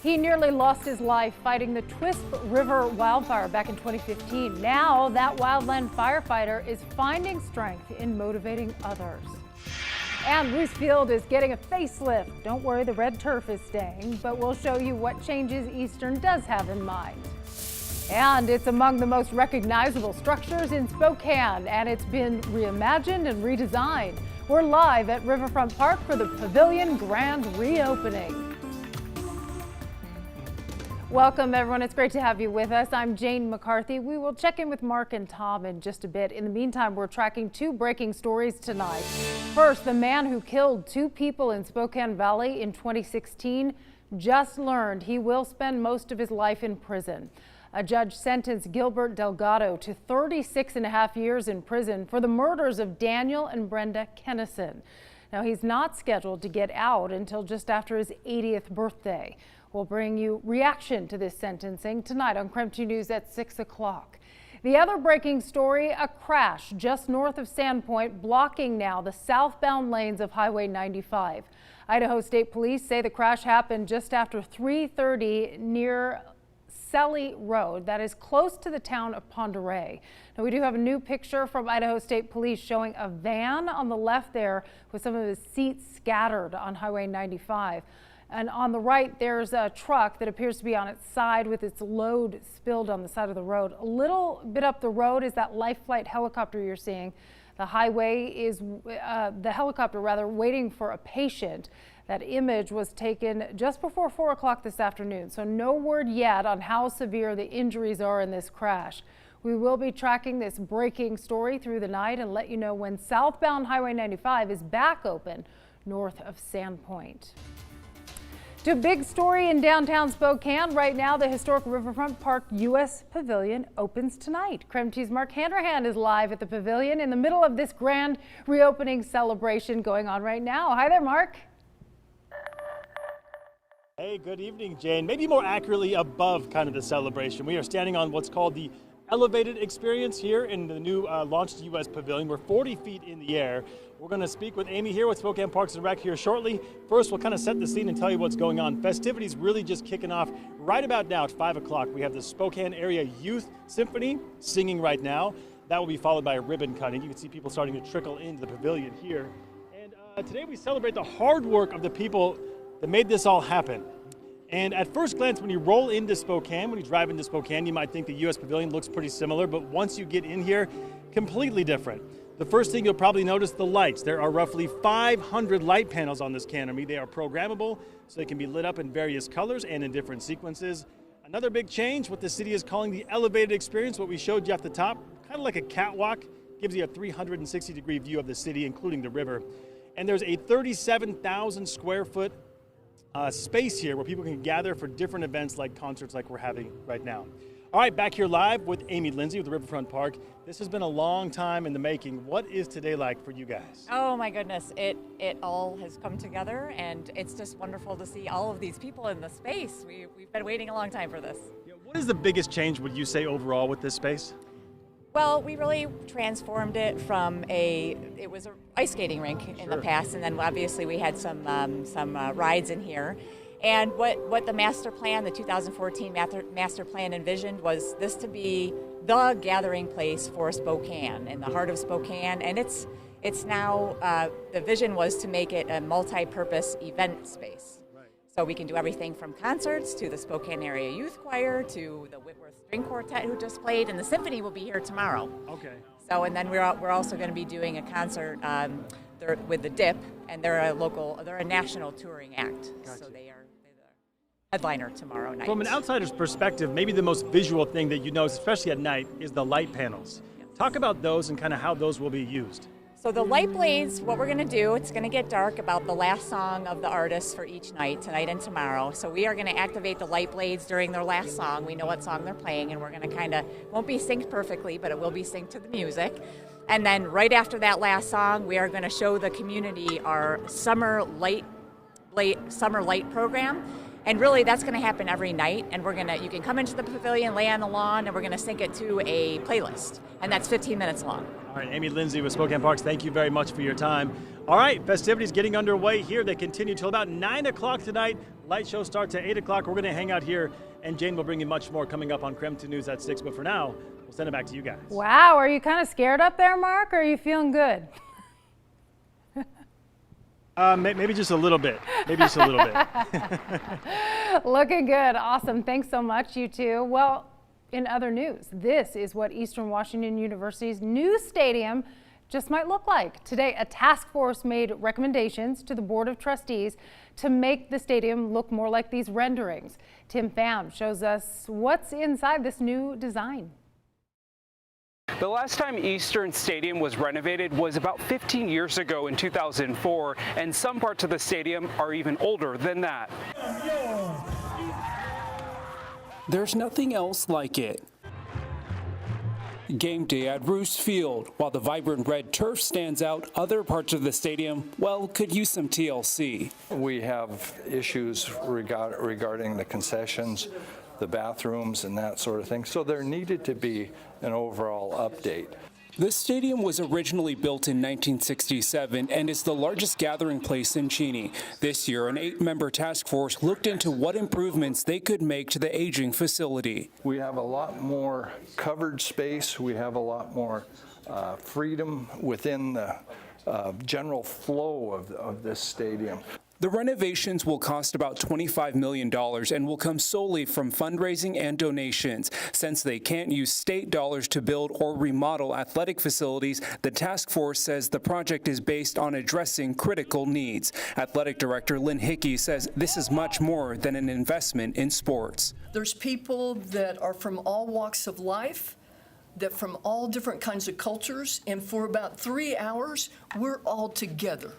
He nearly lost his life fighting the Twisp River wildfire back in 2015. Now that wildland firefighter is finding strength in motivating others. And Roos Field is getting a facelift. Don't worry, the red turf is staying, but we'll show you what changes Eastern does have in mind. And it's among the most recognizable structures in Spokane, and it's been reimagined and redesigned. We're live at Riverfront Park for the Pavilion grand reopening. Welcome, everyone. It's great to have you with us. I'm Jane McCarthy. We will check in with Mark and Tom in just a bit. In the meantime, we're tracking two breaking stories tonight. First, the man who killed two people in Spokane Valley in 2016 just learned he will spend most of his life in prison. A judge sentenced Gilbert Delgado to 36.5 years in prison for the murders of Daniel and Brenda Kennison. Now, he's not scheduled to get out until just after his 80th birthday. We'll bring you reaction to this sentencing tonight on KREM 2 News at 6 o'clock. The other breaking story, a crash just north of Sandpoint, blocking now the southbound lanes of Highway 95. Idaho State Police say the crash happened just after 3:30 near Selly Road, that is close to the town of Ponderay. Now, we do have a new picture from Idaho State Police showing a van on the left there with some of the seats scattered on Highway 95. And on the right, there's a truck that appears to be on its side with its load spilled on the side of the road. A little bit up the road is that life flight helicopter you're seeing. The highway is, the helicopter rather, waiting for a patient. That image was taken just before 4 o'clock this afternoon, so no word yet on how severe the injuries are in this crash. We will be tracking this breaking story through the night and let you know when southbound Highway 95 is back open north of Sandpoint. To a big story in downtown Spokane. Right now, the historic Riverfront Park U.S. Pavilion opens tonight. KREM 2's Mark Hanrahan is live at the Pavilion in the middle of this grand reopening celebration going on right now. Hi there, Mark. Hey, good evening, Jane. Maybe more accurately, above kind of the celebration. We are standing on what's called the elevated experience here in the new launched U.S. Pavilion. We're 40 feet in the air. We're going to speak with Amy here with Spokane Parks and Rec here shortly. First, we'll kind of set the scene and tell you what's going on. Festivities really just kicking off right about now at 5 o'clock. We have the Spokane Area Youth Symphony singing right now. That will be followed by a ribbon cutting. You can see people starting to trickle into the pavilion here. And today we celebrate the hard work of the people that made this all happen. And at first glance, when you roll into Spokane, when you drive into Spokane, you might think the U.S. Pavilion looks pretty similar, but once you get in here, completely different. The first thing you'll probably notice, the lights. There are roughly 500 light panels on this canopy. They are programmable, so they can be lit up in various colors and in different sequences. Another big change, what the city is calling the elevated experience, what we showed you at the top, kind of like a catwalk, gives you a 360-degree view of the city, including the river. And there's a 37,000 square foot space here where people can gather for different events like concerts like we're having right now. All right, back here live with Amy Lindsay with the Riverfront Park. This has been a long time in the making. What is today like for you guys? Oh my goodness, it all has come together, and it's just wonderful to see all of these people in the space. We've been waiting a long time for this. Yeah, what is the biggest change, would you say, overall with this space? Well, we really transformed it from it was an ice skating rink in the past, and then obviously we had some rides in here. And what the master plan, the 2014 master plan envisioned was this to be the gathering place for Spokane, in the heart of Spokane. And it's now, the vision was to make it a multi-purpose event space. Right. So we can do everything from concerts to the Spokane Area Youth Choir to the Whitworth String Quartet who just played, and the symphony will be here tomorrow. Okay. So, and then we're also going to be doing a concert with the Dip, and they're a national touring act. Gotcha. So they're the headliner tomorrow night. From an outsider's perspective, maybe the most visual thing that you know, especially at night, is the light panels. Yes. Talk about those and kind of how those will be used. So the light blades, what we're going to do, it's going to get dark about the last song of the artist for each night, tonight and tomorrow. So we are going to activate the light blades during their last song. We know what song they're playing, and we're going to won't be synced perfectly, but it will be synced to the music. And then right after that last song, we are going to show the community our summer light program. And really, that's going to happen every night. And you can come into the pavilion, lay on the lawn, and we're going to sync it to a playlist. And that's 15 minutes long. All right, Amy Lindsay with Spokane Parks, thank you very much for your time. All right, festivities getting underway here. They continue till about 9 o'clock tonight. Light show starts at 8 o'clock. We're going to hang out here, and Jane will bring you much more coming up on KREM 2 News at 6. But for now, we'll send it back to you guys. Wow, are you kind of scared up there, Mark, or are you feeling good? Maybe just a little bit. Maybe just a little bit. Looking good. Awesome. Thanks so much, you two. Well, in other news, this is what Eastern Washington University's new stadium just might look like. Today, a task force made recommendations to the Board of Trustees to make the stadium look more like these renderings. Tim Pham shows us what's inside this new design. The last time Eastern Stadium was renovated was about 15 years ago in 2004, and some parts of the stadium are even older than that. There's nothing else like it. Game day at Roos Field. While the vibrant red turf stands out, other parts of the stadium, well, could use some TLC. We have issues regarding the concessions, the bathrooms and that sort of thing. So there needed to be an overall update. This stadium was originally built in 1967 and is the largest gathering place in Cheney. This year, an 8-member task force looked into what improvements they could make to the aging facility. We have a lot more covered space. We have a lot more freedom within the general flow of this stadium. The renovations will cost about $25 million and will come solely from fundraising and donations. Since they can't use state dollars to build or remodel athletic facilities, the task force says the project is based on addressing critical needs. Athletic Director Lynn Hickey says this is much more than an investment in sports. There's people that are from all walks of life, that from all different kinds of cultures, and for about 3 hours, we're all together.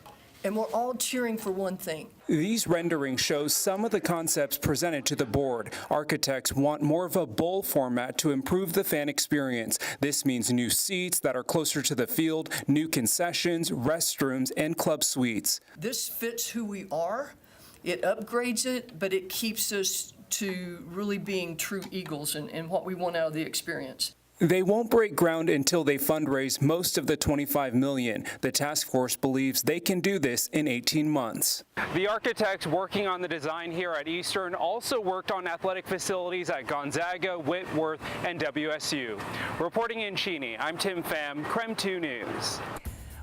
And we're all cheering for one thing. These renderings show some of the concepts presented to the board. Architects want more of a bowl format to improve the fan experience. This means new seats that are closer to the field, new concessions, restrooms, and club suites. This fits who we are. It upgrades it, but it keeps us to really being true Eagles and what we want out of the experience. They won't break ground until they fundraise most of the $25 million. The task force believes they can do this in 18 months. The architects working on the design here at Eastern also worked on athletic facilities at Gonzaga, Whitworth, and WSU. Reporting in Cheney, I'm Tim Pham, KREM 2 News.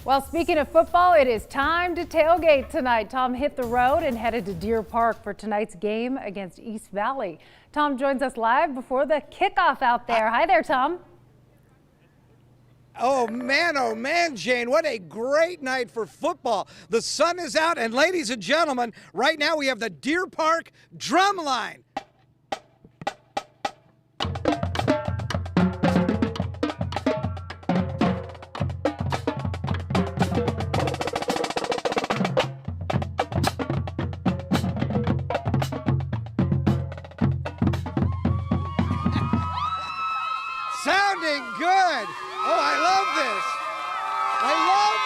Well, speaking of football, it is time to tailgate tonight. Tom hit the road and headed to Deer Park for tonight's game against East Valley. Tom joins us live before the kickoff out there. Hi there, Tom. Oh man, Jane, what a great night for football. The sun is out, and ladies and gentlemen, right now we have the Deer Park drum line. Sounding good. Oh, I love this. I love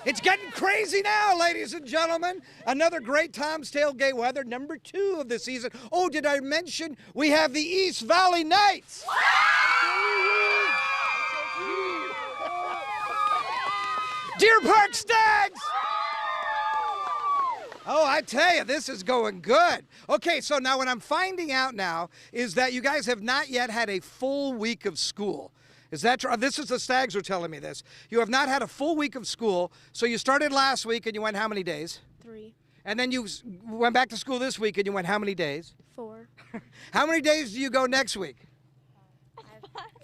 this. It's getting crazy now, ladies and gentlemen. Another great Tom's Tailgate weather, number 2 of the season. Oh, did I mention we have the East Valley Knights? Deer Park Stags! Oh, I tell you, this is going good. Okay, so now what I'm finding out now is that you guys have not yet had a full week of school. Is that true? This is the Stags are telling me this. You have not had a full week of school, so you started last week and you went how many days? 3. And then you went back to school this week and you went how many days? 4. How many days do you go next week?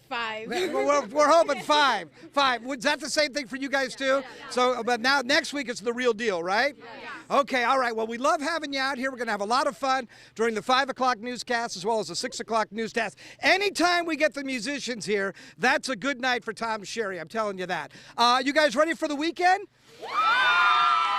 5. We're hoping 5. 5. Was that the same thing for you guys too? So, but now next week it's the real deal, right? Okay, all right. Well, we love having you out here. We're going to have a lot of fun during the 5 o'clock newscast as well as the 6 o'clock newscast. Anytime we get the musicians here, that's a good night for Tom Sherry. I'm telling you that. You guys ready for the weekend?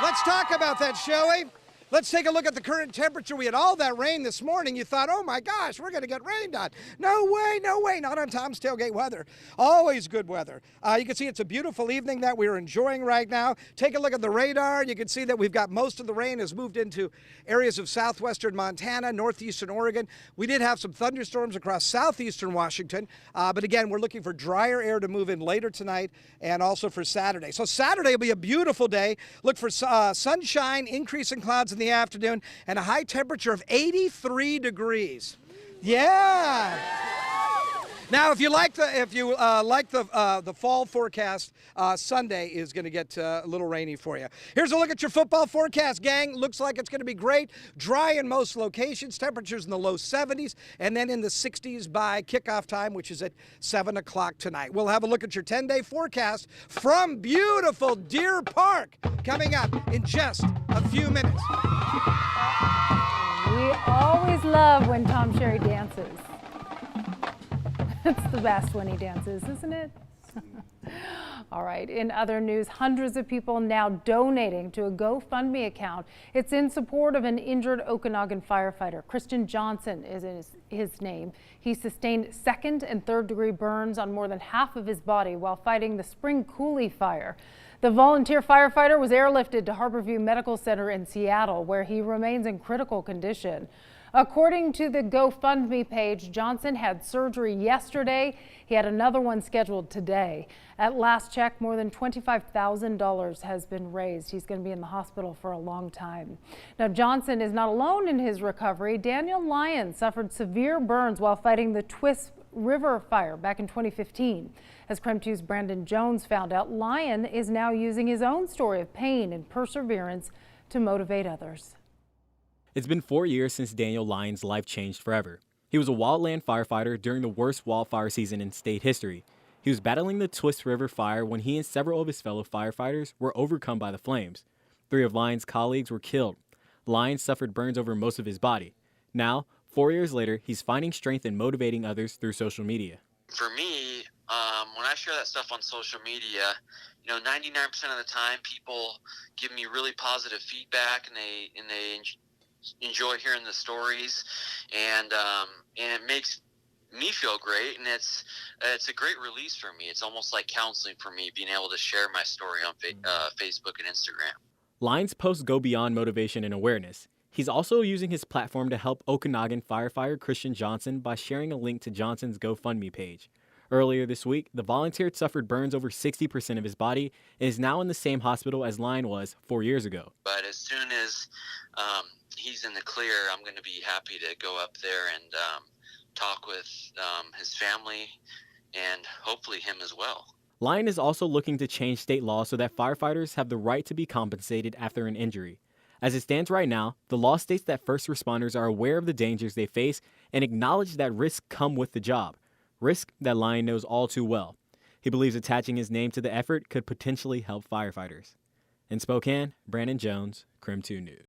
Let's talk about that, shall we? Let's take a look at the current temperature. We had all that rain this morning. You thought, oh my gosh, we're going to get rained on. No way, no way. Not on Tom's Tailgate weather. Always good weather. You can see it's a beautiful evening that we're enjoying right now. Take a look at the radar. You can see that we've got most of the rain has moved into areas of southwestern Montana, northeastern Oregon. We did have some thunderstorms across southeastern Washington. But again, we're looking for drier air to move in later tonight and also for Saturday. So Saturday will be a beautiful day. Look for sunshine, increase in clouds in the afternoon, and a high temperature of 83 degrees. Yeah. Now, if you like the fall forecast, Sunday is going to get a little rainy for you. Here's a look at your football forecast, gang. Looks like it's going to be great. Dry in most locations. Temperatures in the low 70s, and then in the 60s by kickoff time, which is at 7 o'clock tonight. We'll have a look at your 10-day forecast from beautiful Deer Park coming up in just a few minutes. We always love when Tom Sherry dances. It's the best when he dances, isn't it? All right, in other news, hundreds of people now donating to a GoFundMe account. It's in support of an injured Okanagan firefighter. Christian Johnson is his name. He sustained second and third degree burns on more than half of his body while fighting the Spring Coulee fire. The volunteer firefighter was airlifted to Harborview Medical Center in Seattle, where he remains in critical condition. According to the GoFundMe page, Johnson had surgery yesterday. He had another one scheduled today. At last check, more than $25,000 has been raised. He's going to be in the hospital for a long time. Now, Johnson is not alone in his recovery. Daniel Lyon suffered severe burns while fighting the Twist River fire back in 2015. As KREM 2's Brandon Jones found out, Lyon is now using his own story of pain and perseverance to motivate others. It's been 4 years since Daniel Lyon's life changed forever. He was a wildland firefighter during the worst wildfire season in state history. He was battling the Twist River fire when he and several of his fellow firefighters were overcome by the flames. 3 of Lyon's colleagues were killed. Lyon suffered burns over most of his body. Now, 4 years later, he's finding strength in motivating others through social media. For me, when I share that stuff on social media, 99% of the time people give me really positive feedback and they enjoy hearing the stories, and it makes me feel great, and it's a great release for me. It's almost like counseling for me, being able to share my story on Facebook and Instagram. Lyon's posts go beyond motivation and awareness. He's also using his platform to help Okanagan firefighter Christian Johnson by sharing a link to Johnson's GoFundMe page. Earlier this week, the volunteer suffered burns over 60% of his body and is now in the same hospital as Lyon was 4 years ago. But as soon as he's in the clear, I'm going to be happy to go up there and talk with his family and hopefully him as well. Lyon is also looking to change state law so that firefighters have the right to be compensated after an injury. As it stands right now, the law states that first responders are aware of the dangers they face and acknowledge that risks come with the job, risk that Lyon knows all too well. He believes attaching his name to the effort could potentially help firefighters. In Spokane, Brandon Jones, KREM 2 News.